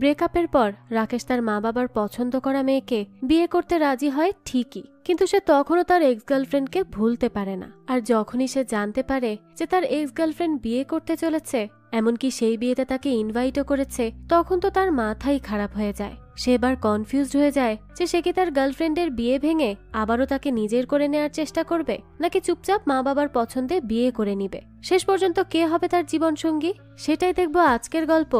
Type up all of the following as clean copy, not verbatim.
ব্রেকআপের পর রাকেশ তার মা বাবার পছন্দ করা মেয়েকে বিয়ে করতে রাজি হয় ঠিকই, কিন্তু সে তখনও তার এক্স গার্লফ্রেন্ডকে ভুলতে পারে না। আর যখনই সে জানতে পারে যে তার এক্স গার্লফ্রেন্ড বিয়ে করতে চলেছে, এমনকি সেই বিয়েতে তাকে ইনভাইটও করেছে, তখন তো তার মাথাই খারাপ হয়ে যায়। সে এবার কনফিউজড হয়ে যায় যে সে কি তার গার্লফ্রেন্ডের বিয়ে ভেঙে আবারও তাকে নিজের করে নেওয়ার চেষ্টা করবে, নাকি চুপচাপ মা বাবার পছন্দে বিয়ে করে নিবে। শেষ পর্যন্ত কে হবে তার জীবনসঙ্গী, সেটাই দেখবো আজকের গল্প।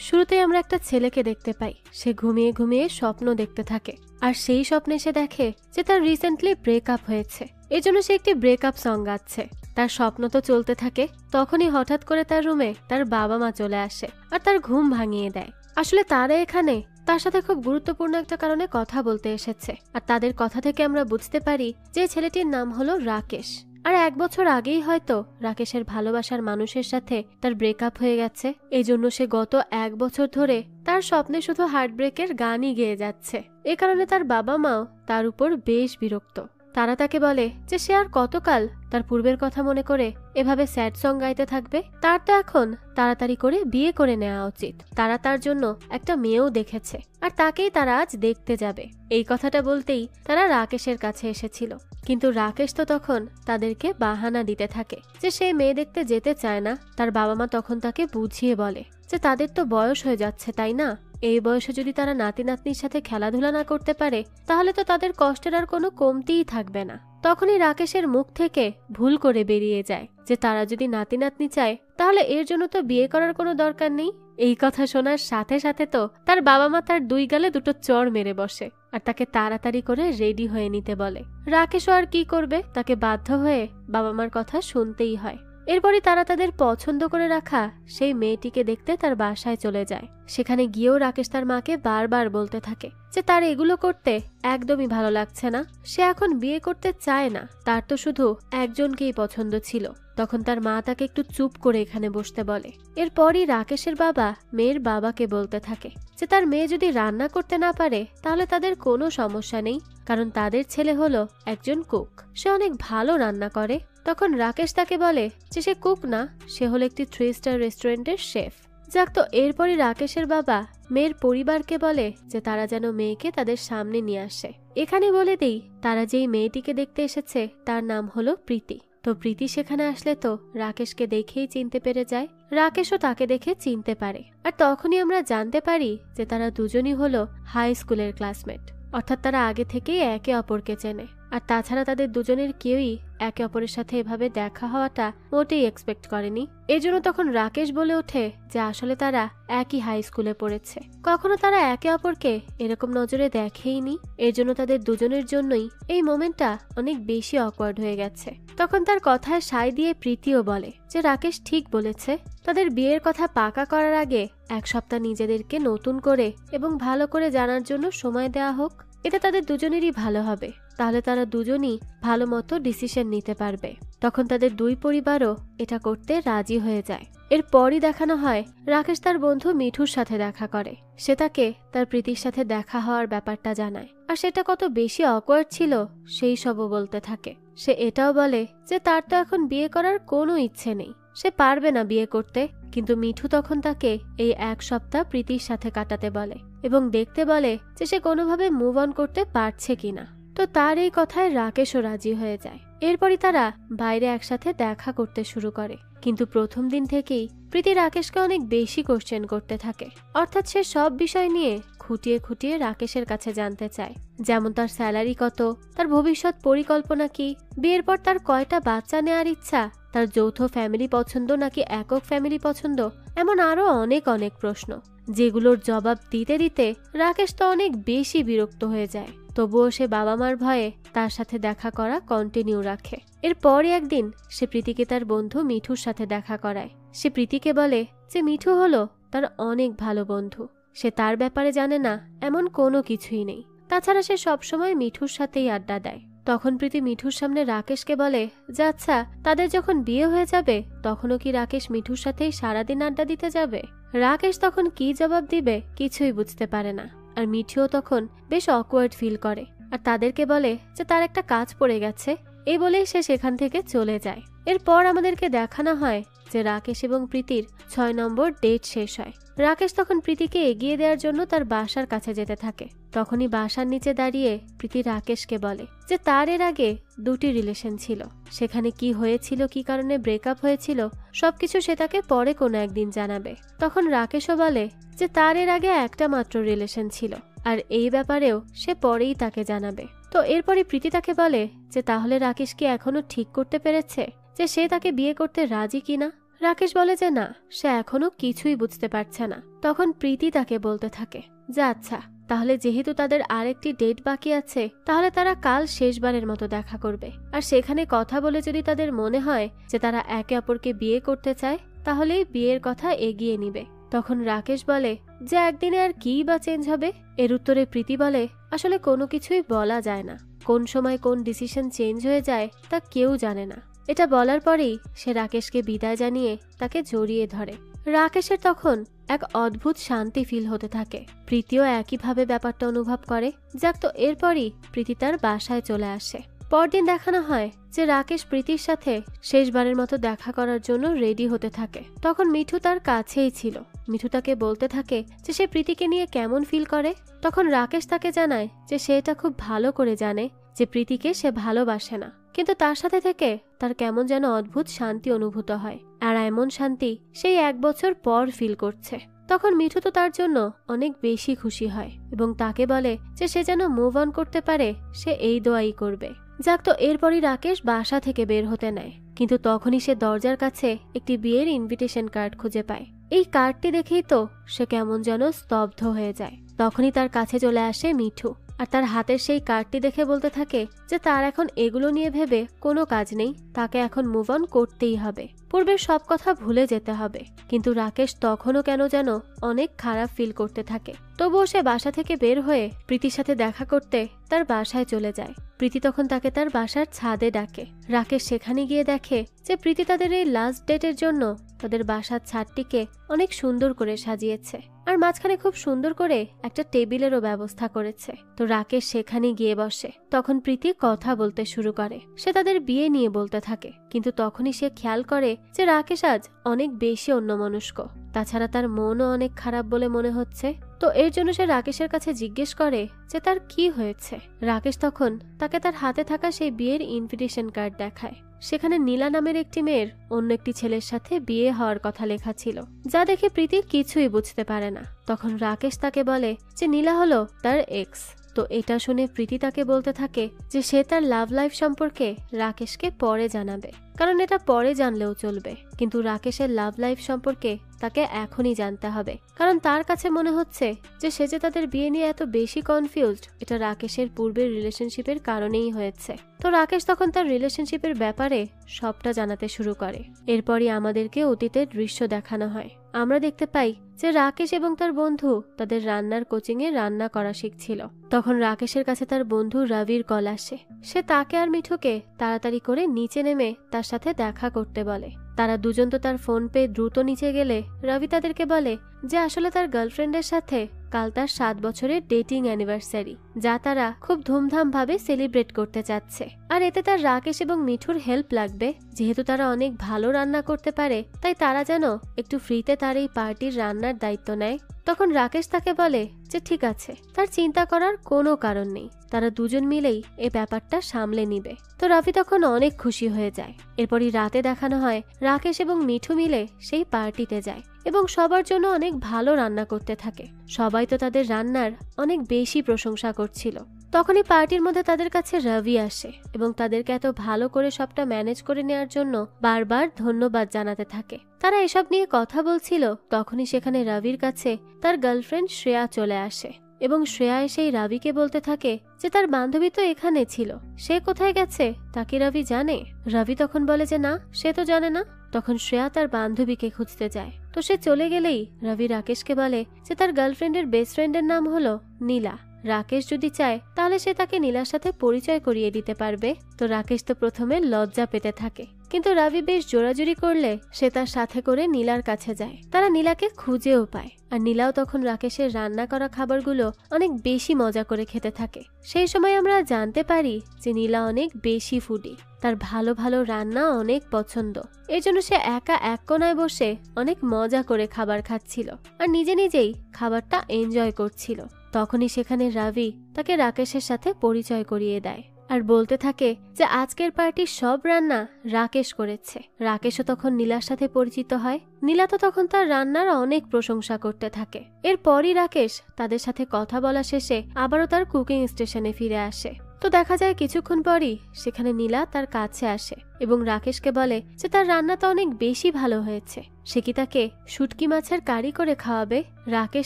শুরুতেই আমরা একটা ছেলেকে দেখতে পাই। সে ঘুমিয়ে ঘুমিয়ে স্বপ্ন দেখতে থাকে, আর সেই স্বপ্নে সে দেখে যে তার রিসেন্টলি ব্রেকআপ হয়েছে। এজন্য সে একটি ব্রেকআপ সং গাচ্ছে। তার স্বপ্ন তো চলতে থাকে, তখনই হঠাৎ করে তার রুমে তার বাবা মা চলে আসে আর তার ঘুম ভাঙিয়ে দেয়। আসলে তারা এখানে তার সাথে খুব গুরুত্বপূর্ণ একটা কারণে কথা বলতে এসেছে, আর তাদের কথা থেকে আমরা বুঝতে পারি যে ছেলেটির নাম হলো রাকেশ। আর 1 বছর আগেই হয়তো রাকেশের ভালোবাসার মানুষের সাথে তার ব্রেকআপ হয়ে গেছে। এই জন্য সে গত 1 বছর ধরে তার স্বপ্নে শুধু হার্টব্রেকের গানই গেয়ে যাচ্ছে। এ কারণে তার বাবা মাও তার উপর বেশ বিরক্ত। তারা তাকে বলে যে সে আর কতকাল তার পূর্বের কথা মনে করে এভাবে স্যাড সং গাইতে থাকবে। তার তো এখন তাড়াতাড়ি করে বিয়ে করে নেওয়া উচিত। তারা তার জন্য একটা মেয়েও দেখেছে, আর তাকেই তারা আজ দেখতে যাবে। এই কথাটা বলতেই তারা রাকেশের কাছে এসেছিল, কিন্তু রাকেশ তো তখন তাদেরকে বাহানা দিতে থাকে যে সে মেয়ে দেখতে যেতে চায় না। তার বাবা মা তখন তাকে বুঝিয়ে বলে যে তাদের তো বয়স হয়ে যাচ্ছে, তাই না? এই বয়সে যদি তারা নাতি নাতনির সাথে খেলাধুলা না করতে পারে, তাহলে তো তাদের কষ্টের আর কোনো কমতিই থাকবে না। তখনই রাকেশের মুখ থেকে ভুল করে বেরিয়ে যায় যে তারা যদি নাতি নাতনি চায়, তাহলে এর জন্য তো বিয়ে করার কোনো দরকার নেই। এই কথা শোনার সাথে সাথে তো তার বাবা মা তার 2 গালে 2টো চড় মেরে বসে আর তাকে তাড়াতাড়ি করে রেডি হয়ে নিতে বলে। রাকেশও আর কি করবে, তাকে বাধ্য হয়ে বাবা মার কথা শুনতেই হয়। এরপরই তারা তাদের পছন্দ করে রাখা সেই মেয়েটিকে দেখতে তার বাসায় চলে যায়। সেখানে গিয়েও রাকেশ তার মাকে বারবার বলতে থাকে যে তার এগুলো করতে একদমই ভালো লাগছে না, সে এখন বিয়ে করতে চায় না, তার তো শুধু একজনকেই পছন্দ ছিল। তখন তার মা তাকে একটু চুপ করে এখানে বসতে বলে। এরপরই রাকেশের বাবা মেয়ের বাবাকে বলতে থাকে যে তার মেয়ে যদি রান্না করতে না পারে তাহলে তাদের কোনো সমস্যা নেই, কারণ তাদের ছেলে হলো একজন কুক, সে অনেক ভালো রান্না করে। তখন রাকেশ তাকে বলে যে সে কুক না, সে হলো একটি 3 স্টার রেস্টুরেন্টের শেফ। যাক, তো এরপরই রাকেশের বাবা মেয়ের পরিবারকে বলে যে তারা যেন মেয়েকে তাদের সামনে নিয়ে আসে। এখানে বলে দেই, তারা যেই মেয়েটিকে দেখতে এসেছে তার নাম হলো প্রীতি। তো প্রীতি সেখানে আসলে তো রাকেশকে দেখেই চিনতে পেরে যায়। রাকেশও তাকে দেখে চিনতে পারে, আর তখনই আমরা জানতে পারি যে তারা দুজনই হলো হাই স্কুলের ক্লাসমেট, অর্থাৎ তারা আগে থেকেই একে অপরকে চেনে। আর তাছাড়া তাদের দুজনের কেউই একে অপরের সাথে এভাবে দেখা হওয়াটা মোটেই এক্সপেক্ট করেনি। এজন্য তখন রাকেশ বলে ওঠে যে আসলে তারা একই হাই স্কুলে পড়েছে, কখনো তারা একে অপরকে এরকম নজরে দেখেইনি। এর জন্য তাদের দুজনের জন্যই এই মোমেন্টটা অনেক বেশি অকওয়ার্ড হয়ে গেছে। তখন তার কথায় সায় দিয়ে প্রীতিও বলে যে রাকেশ ঠিক বলেছে, তাদের বিয়ের কথা পাকা করার আগে 1 সপ্তাহ নিজেদেরকে নতুন করে এবং ভালো করে জানার জন্য সময় দেওয়া হোক। এটা তাদের দুজনেরই ভালো হবে, তাহলে তারা দুজনই ভালো মতো ডিসিশন নিতে পারবে। তখন তাদের 2 পরিবারও এটা করতে রাজি হয়ে যায়। এরপরই দেখানো হয় রাকেশ তার বন্ধু মিঠুর সাথে দেখা করে। সে তাকে তার প্রীতির সাথে দেখা হওয়ার ব্যাপারটা জানায়, আর সেটা কত বেশি অকওয়ার্ড ছিল সেই সবও বলতে থাকে। সে এটাও বলে যে তার তো এখন বিয়ে করার কোনো ইচ্ছে নেই, সে পারবে না বিয়ে করতে। কিন্তু মিঠু তখন তাকে এই 1 সপ্তাহ প্রীতির সাথে কাটাতে বলে এবং দেখতে বলে যে সে কোনোভাবে মুভ অন করতে পারছে কিনা। তো তার এই কথায় রাকেশও রাজি হয়ে যায়। এরপরই তারা বাইরে একসাথে দেখা করতে শুরু করে, কিন্তু প্রথম দিন থেকেই প্রীতি রাকেশকে অনেক বেশি কোশ্চেন করতে থাকে। অর্থাৎ সে সব বিষয় নিয়ে খুঁটিয়ে খুঁটিয়ে রাকেশের কাছে জানতে চায়, যেমন তার স্যালারি কত, তার ভবিষ্যৎ পরিকল্পনা কি, বিয়ের পর তার কয়টা বাচ্চা নেওয়ার ইচ্ছা, তার যৌথ ফ্যামিলি পছন্দ নাকি একক ফ্যামিলি পছন্দ, এমন আরো অনেক অনেক প্রশ্ন, যেগুলোর জবাব দিতে দিতে রাকেশ তো অনেক বেশি বিরক্ত হয়ে যায়। তবুও সে বাবা মার ভয়ে তার সাথে দেখা করা কন্টিনিউ রাখে। এরপরই একদিন সে প্রীতিকে তার বন্ধু মিঠুর সাথে দেখা করায়। সে প্রীতিকে বলে যে মিঠু হলো তার অনেক ভালো বন্ধু, সে তার ব্যাপারে জানে না এমন কোনো কিছুই নেই। তাছাড়া সে সবসময় মিঠুর সাথেই আড্ডা দেয়। তখন প্রীতি মিঠুর সামনে রাকেশকে বলে যে আচ্ছা, তাদের যখন বিয়ে হয়ে যাবে তখনও কি রাকেশ মিঠুর সাথেই সারাদিন আড্ডা দিতে যাবে? রাকেশ তখন কি জবাব দিবে কিছুই বুঝতে পারে না। আর মিঠুও তখন বেশ অকওয়ার্ড ফিল করে আর তাদেরকে বলে যে তার একটা কাজ পড়ে গেছে। এই বলেই সে সেখান থেকে চলে যায়। এরপর আমাদেরকে দেখানো হয় যে রাকেশ এবং প্রীতির 6 নম্বর ডেট শেষ হয়। রাকেশ তখন প্রীতিকে এগিয়ে দেওয়ার জন্য তার বাসার কাছে যেতে থাকে। তখনই বাসার নিচে দাঁড়িয়ে প্রীতি রাকেশকে বলে যে তার এর আগে 2টি রিলেশন ছিল, সেখানে কি হয়েছিল, কি কারণে ব্রেকআপ হয়েছিল সবকিছু সে তাকে পরে কোনো একদিন জানাবে। তখন রাকেশও বলে যে তার এর আগে একটা মাত্র রিলেশন ছিল, আর এই ব্যাপারেও সে পরেই তাকে জানাবে। তো এরপরে প্রীতি তাকে বলে যে তাহলে রাকেশ কি এখনো ঠিক করতে পেরেছে যে সে তাকে বিয়ে করতে রাজি কিনা। রাকেশ বলে যে না, সে এখনো কিছুই বুঝতে পারছে না। তখন প্রীতি তাকে বলতে থাকে যে আচ্ছা, তাহলে যেহেতু তাদের আরেকটি ডেট বাকি আছে, তাহলে তারা কাল শেষবারের মতো দেখা করবে, আর সেখানে কথা বলে যদি তাদের মনে হয় যে তারা একে অপরকে বিয়ে করতে চায়, তাহলেই বিয়ের কথা এগিয়ে নিবে। তখন রাকেশ বলে যে একদিনে আর কি বা চেঞ্জ হবে। এর উত্তরে প্রীতি বলে আসলে কোনো কিছুই বলা যায় না, কোন সময় কোন ডিসিশন চেঞ্জ হয়ে যায় তা কেউ জানে না। এটা বলার পরেই সে রাকেশকে বিদায় জানিয়ে তাকে জড়িয়ে ধরে। রাকেশের তখন এক অদ্ভুত শান্তি ফিল হতে থাকে। প্রীতিও একইভাবে ব্যাপারটা অনুভব করে। যাক, তো এরপরই প্রীতি তার বাসায় চলে আসে। পরদিন দেখানো হয় যে রাকেশ প্রীতির সাথে শেষবারের মতো দেখা করার জন্য রেডি হতে থাকে। তখন মিঠু তার কাছেই ছিল। মিঠু তাকে বলতে থাকে যে সে প্রীতিকে নিয়ে কেমন ফিল করে। তখন রাকেশ তাকে জানায় যে সে এটা খুব ভালো করে জানে যে প্রীতিকে সে ভালোবাসে না, কিন্তু তার সাথে থেকে তার কেমন যেন অদ্ভুত শান্তি অনুভূত হয়, আর এমন শান্তি সেই 1 বছর পর ফিল করছে। তখন মিঠু তো তার জন্য অনেক বেশি খুশি হয় এবং তাকে বলে যে সে যেন মুভ অন করতে পারে, সে এই দোয়াই করবে। যাক, তো এরপরই রাকেশ বাসা থেকে বের হতে নেয়, কিন্তু তখনই সে দরজার কাছে একটি বিয়ের ইনভিটেশন কার্ড খুঁজে পায়। এই কার্ডটি দেখেই তো সে কেমন যেন স্তব্ধ হয়ে যায়। তখনই তার কাছে চলে আসে মিঠু, আর তার হাতের সেই কার্ডটি দেখে বলতে থাকে যে তার এখন এগুলো নিয়ে ভেবে কোনো কাজ নেই, তাকে এখন মুভ অন করতেই হবে, পূর্বের সব কথা ভুলে যেতে হবে। কিন্তু রাকেশ তখনও কেন যেন অনেক খারাপ ফিল করতে থাকে। তবুও সে বাসা থেকে বের হয়ে প্রীতির সাথে দেখা করতে তার বাসায় চলে যায়। প্রীতি তখন তাকে তার বাসার ছাদে ডাকে। রাকেশ সেখানে গিয়ে দেখে যে প্রীতি তাদের এই লাস্ট ডেটের জন্য তাদের বাসার ছাদটিকে অনেক সুন্দর করে সাজিয়েছে, আর মাঝখানে খুব সুন্দর করে একটা টেবিলেরও ব্যবস্থা করেছে। তো রাকেশ সেখানে গিয়ে বসে। তখন প্রীতি কথা বলতে শুরু করে। সে তাদের বিয়ে নিয়ে বলতে থাকে, কিন্তু তখনই সে খেয়াল করে যে রাকেশ আজ অনেক বেশি অন্যমনস্ক, তাছাড়া তার মনও অনেক খারাপ বলে মনে হচ্ছে। তো এর জন্য সে রাকেশের কাছে জিজ্ঞেস করে যে তার কি হয়েছে। রাকেশ তখন তাকে তার হাতে থাকা সেই বিয়ের ইনভিটেশন কার্ড দেখায়। সেখানে নীলা নামের একটি মেয়ের অন্য একটি ছেলের সাথে বিয়ে হওয়ার কথা লেখা ছিল, যা দেখে প্রীতি কিছুই বুঝতে পারে না। তখন রাকেশ তাকে বলে যে নীলা হলো তার এক্স। তো এটা শুনে প্রীতি তাকে বলতে থাকে যে সে তার লাভ লাইফ সম্পর্কে রাকেশকে পরে জানাবে, কারণ এটা পরে জানলেও চলবে, কিন্তু রাকেশের লাভ লাইফ সম্পর্কে তাকে এখনই জানতে হবে, কারণ তার কাছে মনে হচ্ছে যে সে যে তাদের বিয়ে নিয়ে এত বেশি কনফিউজড, এটা রাকেশের পূর্বের রিলেশনশিপের কারণেই হয়েছে। তো রাকেশ তখন তার রিলেশনশিপের ব্যাপারে সবটা জানাতে শুরু করে। এরপরই আমাদেরকে অতীতের দৃশ্য দেখানো হয়। আমরা দেখতে পাই যে রাকেশ এবং তার বন্ধু তাদের রান্নার কোচিং এ রান্না করা শিখছিল। তখন রাকেশের কাছে তার বন্ধু রবির কল আসে। সে তাকে আর মিঠুকে তাড়াতাড়ি করে নিচে নেমে তার সাথে দেখা করতে বলে। তারা দুজন তো তার ফোন পেয়ে দ্রুত নিচে গেলে রবি তাদেরকে বলে যে আসলে তার গার্লফ্রেন্ডের সাথে কাল তার 7 বছরের ডেটিং অ্যানিভার্সারি, যা তারা খুব ধুমধাম ভাবে সেলিব্রেট করতে চাচ্ছে। আর এতে তার রাকেশ এবং মিঠুর হেল্প লাগবে, যেহেতু তারা অনেক ভালো রান্না করতে পারে, তাই তারা যেন একটু ফ্রিতে তার এই পার্টির রান্নার দায়িত্ব নেয়। তখন রাকেশ তাকে বলে যে ঠিক আছে, তার চিন্তা করার কোনো কারণ নেই, তারা দুজন মিলেই এ ব্যাপারটা সামলে নিবে। তো রবি তখন অনেক খুশি হয়ে যায়। এরপরই রাতে দেখানো হয় রাকেশ এবং মিঠু মিলে সেই পার্টিতে যায় এবং সবার জন্য অনেক ভালো রান্না করতে থাকে। সবাই তো তাদের রান্নার অনেক বেশি প্রশংসা করছিল। তখনই পার্টির মধ্যে তাদের কাছে রবি আসে এবং তাদেরকে এত ভালো করে সবটা ম্যানেজ করে নেওয়ার জন্য বারবার ধন্যবাদ জানাতে থাকে। তারা এসব নিয়ে কথা বলছিল, তখনই সেখানে রবির কাছে তার গার্লফ্রেন্ড শ্রেয়া চলে আসে এবং শ্রেয়া এসেই রবিকে বলতে থাকে যে তার বান্ধবী তো এখানে ছিল, সে কোথায় গেছে তা কি রবি জানে? রবি তখন বলে যে না, সে তো জানে না। তখন শ্রেয়া তার বান্ধবীকে খুঁজতে যায়। তো সে চলে গেলেই রবি রাকেশকে বলে যে তার গার্লফ্রেন্ডের বেস্ট ফ্রেন্ডের নাম হলো নীলা। রাকেশ যদি চায় তাহলে সে তাকে নীলার সাথে পরিচয় করিয়ে দিতে পারবে। তো রাকেশ তো প্রথমে লজ্জা পেতে থাকে, কিন্তু রাভি বেশ জোরাজুরি করলে সে তার সাথে করে নীলার কাছে যায়। তারা নীলাকে খুঁজেও পায়, আর নীলাও তখন রাকেশের রান্না করা খাবারগুলো অনেক বেশি মজা করে খেতে থাকে। সেই সময় আমরা জানতে পারি যে নীলা অনেক বেশি ফুডি, তার ভালো ভালো রান্না অনেক পছন্দ। এর জন্য সে একা এক কোনায় বসে অনেক মজা করে খাবার খাচ্ছিল আর নিজে নিজেই খাবারটা এনজয় করছিল। তখনই সেখানে রাভি তাকে রাকেশের সাথে পরিচয় করিয়ে দেয় আর বলতে থাকে যে আজকের পার্টির সব রান্না রাকেশ করেছে। রাকেশও তখন নীলার সাথে পরিচিত হয়। নীলা তো তখন তার রান্নার অনেক প্রশংসা করতে থাকে। এরপরই রাকেশ তাদের সাথে কথা বলা শেষে আবারও তার কুকিং স্টেশনে ফিরে আসে। তো দেখা যায় কিছুক্ষণ পরই সেখানে নীলা তার কাছে আসে এবং রাকেশকে বলে যে তার রান্না তো অনেক বেশি ভালো হয়েছে, সে কি তাকে শুটকি মাছের কারি করে খাওয়াবে। রাকেশ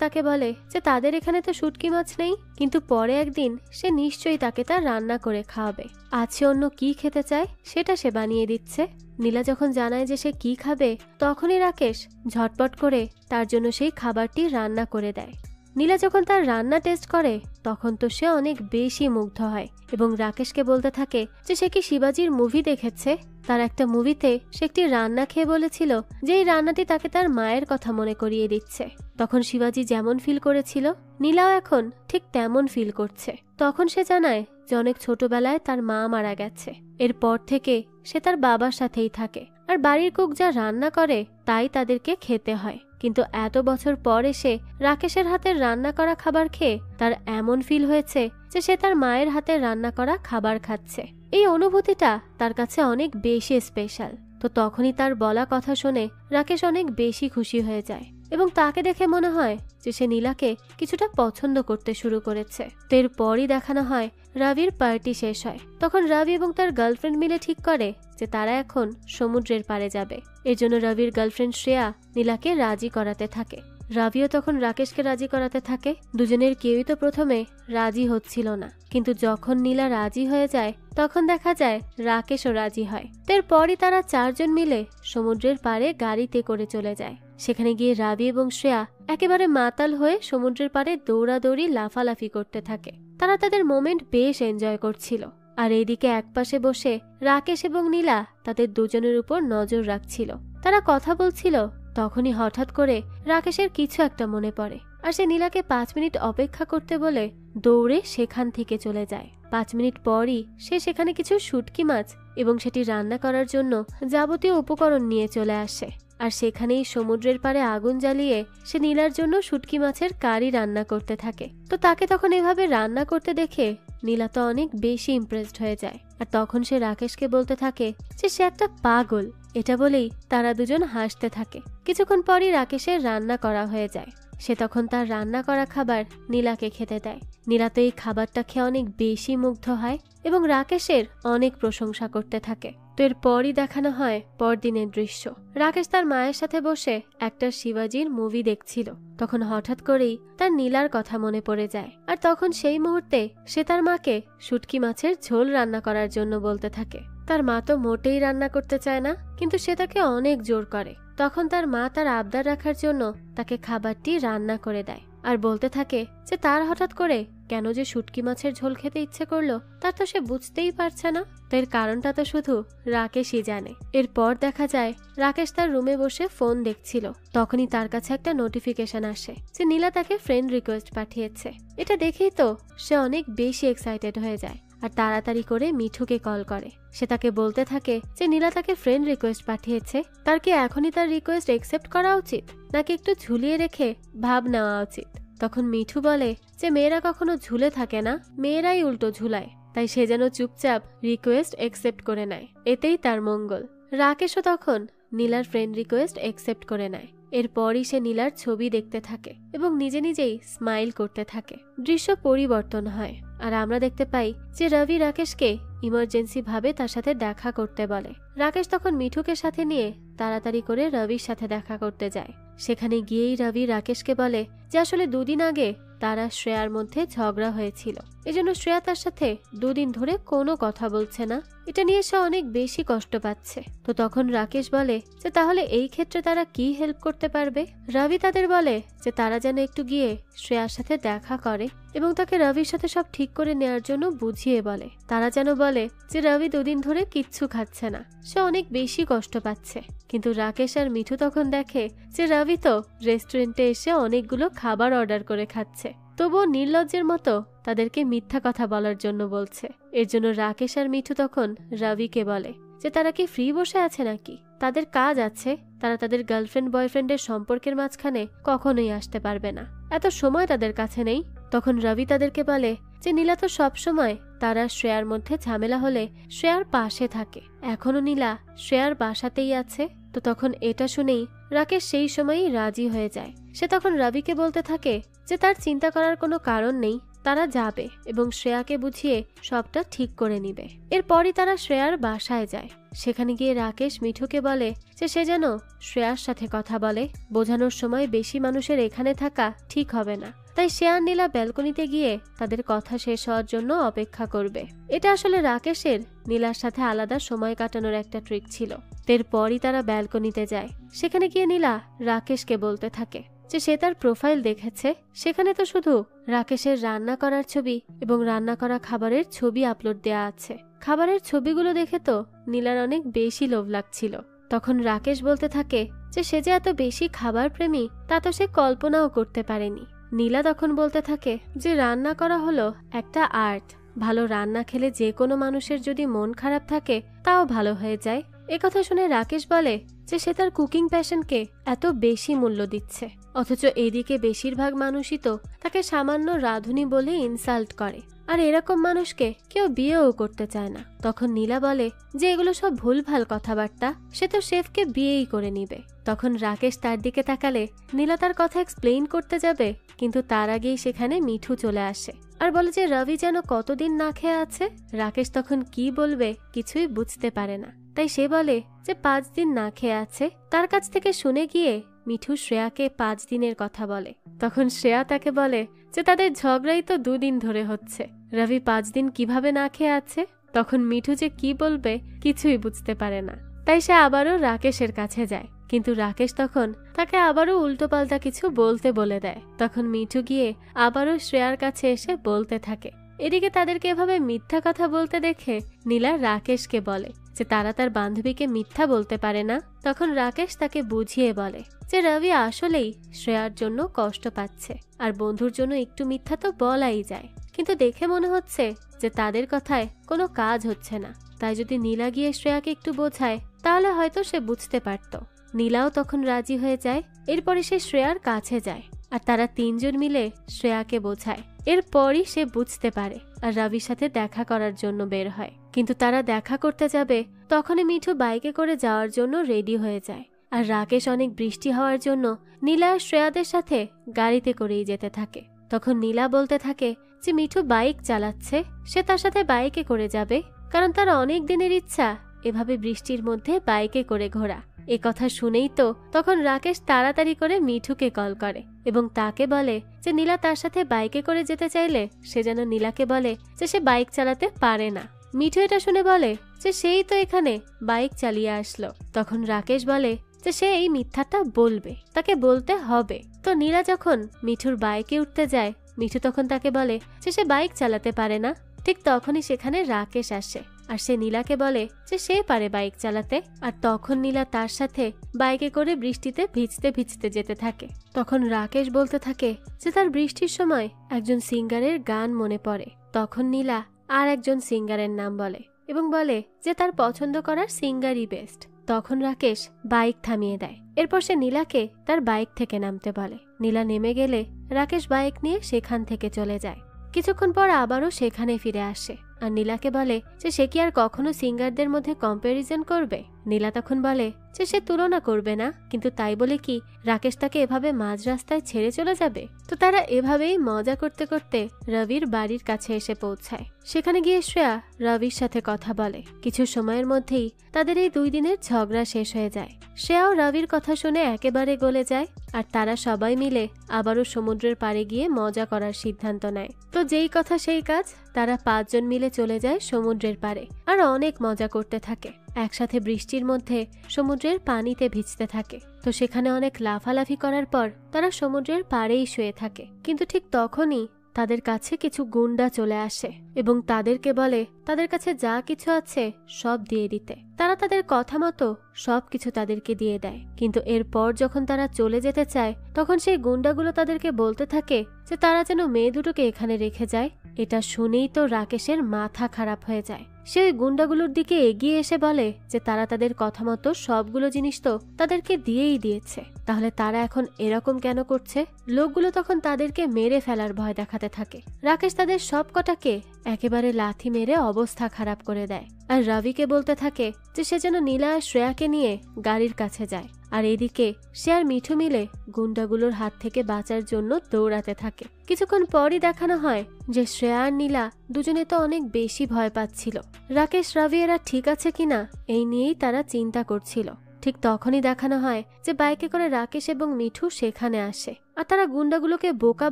তাকে বলে যে তাদের এখানে তো শুটকি মাছ নেই, কিন্তু পরে একদিন সে নিশ্চয়ই তাকে তার রান্না করে খাওয়াবে। আছে অন্য কি খেতে চায় সেটা সে বানিয়ে দিচ্ছে। নীলা যখন জানায় যে সে কি খাবে, তখনই রাকেশ ঝটপট করে তার জন্য সেই খাবারটি রান্না করে দেয়। নীলা যখন তার রান্না টেস্ট করে তখন তো সে অনেক বেশি মুগ্ধ হয় এবং রাকেশকে বলতে থাকে যে সে কি শিবাজির মুভি দেখেছে। তার একটা মুভিতে সে একটি রান্না খেয়ে বলেছিল যে এই রান্নাটি তাকে তার মায়ের কথা মনে করিয়ে দিচ্ছে। তখন শিবাজি যেমন ফিল করেছিল নীলাও এখন ঠিক তেমন ফিল করছে। তখন সে জানায় যে অনেক ছোটবেলায় তার মা মারা গেছে, এরপর থেকে সে তার বাবার সাথেই থাকে আর বাড়ির কুক যা রান্না করে তাই তাদেরকে খেতে হয়। কিন্তু এত বছর পর এসে রাকেশের হাতের রান্না করা খাবার খেয়ে তার এমন ফিল হয়েছে যে সে তার মায়ের হাতের রান্না করা খাবার খাচ্ছে। এই অনুভূতিটা তার কাছে অনেক বেশি স্পেশাল। তো তখনই তার বলা কথা শুনে রাকেশ অনেক বেশি খুশি হয়ে যায় এবং তাকে দেখে মনে হয় যে সে নীলাকে কিছুটা পছন্দ করতে শুরু করেছে। তো এরপরই দেখানো হয় রাভির পার্টি শেষ হয়। তখন রাভি এবং তার গার্লফ্রেন্ড মিলে ঠিক করে যে তারা এখন সমুদ্রের পাড়ে যাবে। এর জন্য রাভির গার্লফ্রেন্ড শ্রেয়া নীলাকে রাজি করাতে থাকে। রাভিও তখন রাকেশকে রাজি করাতে থাকে। দুজনের কেউই তো প্রথমে রাজি হচ্ছিল না, কিন্তু যখন নীলা রাজি হয়ে যায় তখন দেখা যায় রাকেশও রাজি হয়। এরপরই তারা চারজন মিলে সমুদ্রের পাড়ে গাড়িতে করে চলে যায়। সেখানে গিয়ে রাভি এবং শ্রেয়া একেবারে মাতাল হয়ে সমুদ্রের পাড়ে দৌড়াদৌড়ি লাফালাফি করতে থাকে। তারা তাদের মোমেন্ট বেশ এনজয় করছিল। আর এইদিকে একপাশে বসে রাকেশ এবং নীলা তাদের দুজনের উপর নজর রাখছিল। তারা কথা বলছিল। তখনই হঠাৎ করে রাকেশের কিছু একটা মনে পড়ে আর সে নীলাকে 5 মিনিট অপেক্ষা করতে বলে দৌড়ে সেখান থেকে চলে যায়। 5 মিনিট পরই সে সেখানে কিছু শুটকি মাছ এবং সেটি রান্না করার জন্য যাবতীয় উপকরণ নিয়ে চলে আসে। আর সেখানেই সমুদ্রের পাড়ে আগুন জ্বালিয়ে সে নীলার জন্য শুটকি মাছের কারি রান্না করতে থাকে। তো তাকে তখন এভাবে রান্না করতে দেখে নীলা তো অনেক বেশি ইমপ্রেসড হয়ে যায়। আর তখন সে রাকেশকে বলতে থাকে যে সে একটা পাগল। এটা বলেই তারা দুজন হাসতে থাকে। কিছুক্ষণ পরই রাকেশের রান্না করা হয়ে যায়। সে তখন তার রান্না করা খাবার নীলাকে খেতে দেয়। নীলা তো এই খাবারটা খেয়ে অনেক বেশি মুগ্ধ হয় এবং রাকেশের অনেক প্রশংসা করতে থাকে। তো এরপরই দেখানো হয় পরদিনের দৃশ্য। রাকেশ তার মায়ের সাথে বসে একটা শিবাজির মুভি দেখছিল। তখন হঠাৎ করেই তার নীলার কথা মনে পড়ে যায়। আর তখন সেই মুহূর্তে সে তার মাকে শুটকি মাছের ঝোল রান্না করার জন্য বলতে থাকে। তার মা তো মোটেই রান্না করতে চায় না, কিন্তু সে তাকে অনেক জোর করে। তখন তার মা তার আবদার রাখার জন্য তাকে খাবারটি রান্না করে দেয় আর বলতে থাকে যে তার হঠাৎ করে কেন যে শুটকি মাছের ঝোল খেতে ইচ্ছে করলো তার তো সে বুঝতেই পারছে না। এর কারণটা তো শুধু রাকেশই জানে। এরপর দেখা যায় রাকেশ তার রুমে বসে ফোন দেখছিল। তখনই তার কাছে একটা নোটিফিকেশন আসে যে নীলা তাকে ফ্রেন্ড রিকোয়েস্ট পাঠিয়েছে। এটা দেখেই তো সে অনেক বেশি এক্সাইটেড হয়ে যায় আর তাড়াতাড়ি করে মিঠুকে কল করে। সে তাকে বলতে থাকে যে নীলা তাকে ফ্রেন্ড রিকোয়েস্ট পাঠিয়েছে, তার কি এখনই তার রিকোয়েস্ট একসেপ্ট করা উচিত নাকি একটু ঝুলিয়ে রেখে ভাব নেওয়া উচিত। তখন মিঠু বলে যে মেয়েরা কখনো ঝুলে থাকে না, মেয়েরাই উল্টো ঝুলায়, তাই সে যেন চুপচাপ রিকোয়েস্ট একসেপ্ট করে নেয়, এতেই তার মঙ্গল। রাকেশও তখন নীলার ফ্রেন্ড রিকোয়েস্ট একসেপ্ট করে নেয়। এরপরই সে নীলার ছবি দেখতে থাকে এবং নিজে নিজেই স্মাইল করতে থাকে। দৃশ্য পরিবর্তন হয় আর আমরা দেখতে পাই যে রবি রাকেশকে ইমার্জেন্সি ভাবে তার সাথে দেখা করতে বলে। রাকেশ তখন মিঠুকে সাথে নিয়ে তাড়াতাড়ি করে রবির সাথে দেখা করতে যায়। সেখানে গিয়েই রবি রাকেশকে বলে যে আসলে 2 দিন আগে তারা শ্রেয়ার মধ্যে ঝগড়া হয়েছিল, এজন্য শ্রেয়া তার সাথে 2 দিন ধরে কোনো কথা বলছে না। এটা নিয়ে সে অনেক বেশি কষ্ট পাচ্ছে। তো তখন রাকেশ বলে যে তাহলে এই ক্ষেত্রে তারা কি হেল্প করতে পারবে। রবি তাদের বলে যে তারা যেন একটু গিয়ে শ্রেয়ার সাথে দেখা করে এবং তাকে রবির সাথে সব ঠিক করে নেওয়ার জন্য বুঝিয়ে বলে। তারা যেন বলে যে রবি দুদিন ধরে কিচ্ছু খাচ্ছে না, সে অনেক বেশি কষ্ট পাচ্ছে। কিন্তু রাকেশ আর মিঠু তখন দেখে যে রবি তো রেস্টুরেন্টে এসে অনেকগুলো খাবার অর্ডার করে খাচ্ছে, তবুও নির্লজ্জের মতো তাদেরকে মিথ্যা কথা বলার জন্য বলছে। এর জন্য রাকেশ আর মিঠু তখন রবিকে বলে যে তারা কি ফ্রি বসে আছে নাকি, তাদের কাজ আছে, তারা তাদের গার্লফ্রেন্ড বয়ফ্রেন্ডের সম্পর্কের মাঝখানে কখনোই আসতে পারবে না, এত সময় তাদের কাছে নেই। তখন রবি তাদেরকে বলে যে নীলা তো সবসময় তারা শ্রেয়ার মধ্যে ঝামেলা হলে শ্রেয়ার পাশে থাকে, এখনো নীলা শ্রেয়ার বাসাতেই আছে। তো তখন এটা শুনেই রাকেশ সেই সময়ই রাজি হয়ে যায়। সে তখন রবিকে বলতে থাকে যে তার চিন্তা করার কোনো কারণ নেই, তারা যাবে এবং শ্রেয়াকে বুঝিয়ে সবটা ঠিক করে নিবে। এরপরই তারা শ্রেয়ার বাসায় যায়। সেখানে গিয়ে রাকেশ মিঠুকে বলে যে সে যেন শ্রেয়ার সাথে কথা বলে, বোঝানোর সময় বেশি মানুষের এখানে থাকা ঠিক হবে না। তাই সে আর নীলা ব্যালকনিতে গিয়ে তাদের কথা শেষ হওয়ার জন্য অপেক্ষা করবে। এটা আসলে রাকেশের নীলার সাথে আলাদা সময় কাটানোর একটা ট্রিক ছিল। এরপরই তারা ব্যালকনিতে যায়। সেখানে গিয়ে নীলা রাকেশকে বলতে থাকে যে সে তার প্রোফাইল দেখেছে, সেখানে তো শুধু রাকেশের রান্না করার ছবি এবং রান্না করা খাবারের ছবি আপলোড দেয়া আছে। খাবারের ছবিগুলো দেখে তো নীলার অনেক বেশি লোভ লাগছিল। তখন রাকেশ বলতে থাকে যে সে যে এত বেশি খাবার প্রেমী তা তো সে কল্পনাও করতে পারেনি। নীলা তখন বলতে থাকে যে রান্না করা হলো একটা আর্ট, ভালো রান্না খেলে যে কোনো মানুষের যদি মন খারাপ থাকে তাও ভালো হয়ে যায়। একথা শুনে রাকেশ বলে যে সে তার কুকিং প্যাশনকে এত বেশি মূল্য দিচ্ছে, অথচ এদিকে বেশিরভাগ মানুষই তো তাকে সামান্য রাঁধুনি বলে ইনসাল্ট করে, আর এরকম মানুষকে কেউ বিয়েও করতে চায় না। তখন নীলা বলে যে এগুলো সব ভুলভাল কথাবার্তা, সে তো শেফকে বিয়েই করে নিবে। তখন রাকেশ তার দিকে তাকালে নীলা তার কথা এক্সপ্লেইন করতে যাবে, কিন্তু তার আগেই সেখানে মিঠু চলে আসে আর বলে যে রবি যেন কতদিন না খেয়ে আছে। রাকেশ তখন কি বলবে কিছুই বুঝতে পারে না, তাই সে বলে যে 5 দিন না খেয়ে আছে। তার কাছ থেকে শুনে গিয়ে মিঠু শ্রেয়াকে 5 দিনের কথা বলে। তখন শ্রেয়া তাকে বলে যে তাদের ঝগড়াই তো 2 দিন ধরে হচ্ছে, রবি 5 দিন কিভাবে না খেয়ে আছে। তখন মিঠু যে কি বলবে কিছুই বুঝতে পারে না, তাই সে আবারও রাকেশের কাছে যায়। কিন্তু রাকেশ তখন তাকে আবারও উল্টোপাল্টা কিছু বলতে বলে দেয়। তখন মিঠু গিয়ে আবারও শ্রেয়ার কাছে এসে বলতে থাকে। এদিকে তাদেরকে এভাবে মিথ্যা কথা বলতে দেখে নীলা রাকেশকে বলে যে তারা তার বান্ধবীকে মিথ্যা বলতে পারে না। তখন রাকেশ তাকে বুঝিয়ে বলে যে রবি আসলেই শ্রেয়ার জন্য কষ্ট পাচ্ছে, আর বন্ধুর জন্য একটু মিথ্যা তো বলাই যায়, কিন্তু দেখে মনে হচ্ছে যে তাদের কথায় কোনো কাজ হচ্ছে না। তাই যদি নীলা গিয়ে শ্রেয়াকে একটু বোঝায় তাহলে হয়তো সে বুঝতে পারত। নীলাও তখন রাজি হয়ে যায়। এরপরে সে শ্রেয়ার কাছে যায় আর তারা 3 জন মিলে শ্রেয়াকে বোঝায়। এরপরই সে বুঝতে পারে আর রবির সাথে দেখা করার জন্য বের হয়। কিন্তু তারা দেখা করতে যাবে তখনই মিঠু বাইকে করে যাওয়ার জন্য রেডি হয়ে যায়। আর রাকেশ অনেক বৃষ্টি হওয়ার জন্য নীলা আর শ্রেয়াদের সাথে গাড়িতে করেই যেতে থাকে। তখন নীলা বলতে থাকে যে মিঠু বাইক চালাচ্ছে, সে তার সাথে বাইকে করে যাবে, কারণ তার অনেক দিনের ইচ্ছা এভাবে বৃষ্টির মধ্যে বাইকে করে ঘোরা। এ কথা শুনেই তো তখন রাকেশ তাড়াতাড়ি করে মিঠুকে কল করে এবং তাকে বলে যে নীলা তার সাথে বাইকে করে যেতে চাইলে সে যেন নীলাকে বলে যে সে বাইক চালাতে পারে না। মিঠু এটা শুনে বলে যে সেই তো এখানে বাইক চালিয়ে আসলো। তখন রাকেশ বলে যে সে এই মিথ্যাটা বলবে, তাকে বলতে হবে। তো নীলা যখন মিঠুর বাইকে উঠতে যায়, মিঠু তখন তাকে বলে যে সে বাইক চালাতে পারে না। ঠিক তখনই সেখানে রাকেশ আসে আর সে নীলাকে বলে যে সে পারে বাইক চালাতে। আর তখন নীলা তার সাথে বাইকে করে বৃষ্টিতে ভিজতে ভিজতে যেতে থাকে। তখন রাকেশ বলতে থাকে যে তার বৃষ্টির সময় একজন সিঙ্গারের গান মনে পড়ে। তখন নীলা আর একজন সিঙ্গারের নাম বলে এবং বলে যে তার পছন্দ করার সিঙ্গারই বেস্ট। তখন রাকেশ বাইক থামিয়ে দেয়। এরপর সে নীলাকে তার বাইক থেকে নামতে বলে। নীলা নেমে গেলে রাকেশ বাইক নিয়ে সেখান থেকে চলে যায়। কিছুক্ষণ পর আবারও সেখানে ফিরে আসে আর নীলাকে বলে যে সে কি আর কখনো সিঙ্গারদের মধ্যে কম্প্যারিজন করবে। নীলা তখন বলে যে সে তুলনা করবে না, কিন্তু তাই বলে কি রাকেশ তাকে এভাবে মাঝ রাস্তায় ছেড়ে চলে যাবে। তো তারা এভাবেই মজা করতে করতে রবির বাড়ির কাছে এসে পৌঁছায়। সেখানে গিয়ে শ্রেয়া রবির সাথে কথা বলে। কিছু সময়ের মধ্যেই তাদের এই 2 দিনের ঝগড়া শেষ হয়ে যায়। শ্রেয়াও রাবির কথা শুনে একেবারে গলে যায় আর তারা সবাই মিলে আবারও সমুদ্রের পাড়ে গিয়ে মজা করার সিদ্ধান্ত নেয়। তো যেই কথা সেই কাজ, তারা 5 জন মিলে চলে যায় সমুদ্রের পাড়ে আর অনেক মজা করতে থাকে। একসাথে বৃষ্টির মধ্যে সমুদ্রের পানিতে ভিজতে থাকে। তো সেখানে অনেক লাফালাফি করার পর তারা সমুদ্রের পাড়েই শুয়ে থাকে। কিন্তু ঠিক তখনই তাদের কাছে কিছু গুন্ডা চলে আসে এবং তাদেরকে বলে তাদের কাছে যা কিছু আছে সব দিয়ে দিতে। তারা তাদের কথা মতো সবকিছু তাদেরকে দিয়ে দেয়। কিন্তু এরপর যখন তারা চলে যেতে চায় তখন সেই গুন্ডাগুলো তাদেরকে বলতে থাকে যে তারা যেন মেয়ে দুটোকে এখানে রেখে যায়। এটা শুনেই তো রাকেশের মাথা খারাপ হয়ে যায়। সে ওই গুন্ডাগুলোর দিকে এগিয়ে এসে বলে যে তারা তাদের কথা মতো সবগুলো জিনিস তো তাদেরকে দিয়েই দিয়েছে, তাহলে তারা এখন এরকম কেন করছে। লোকগুলো তখন তাদেরকে মেরে ফেলার ভয় দেখাতে থাকে। রাকেশ তাদের সব কটাকে একেবারে লাথি মেরে অবস্থা খারাপ করে দেয় আর রবিকে বলতে থাকে যে সে যেন নীলা আর শ্রেয়াকে নিয়ে গাড়ির কাছে যায়। আর এদিকে সে আর মিঠু মিলে গুন্ডাগুলোর হাত থেকে বাঁচার জন্য দৌড়াতে থাকে। কিছুক্ষণ পরই দেখানো হয় যে শ্রেয়া আর নীলা দুজনে তো অনেক বেশি ভয় পাচ্ছিল। রাকেশ রবি এরা ঠিক আছে কিনা এই নিয়েই তারা চিন্তা করছিল। ঠিক তখনই দেখানো হয় যে বাইকে করে রাকেশ এবং মিঠু সেখানে আসে আর তারা গুন্ডাগুলোকে বোকা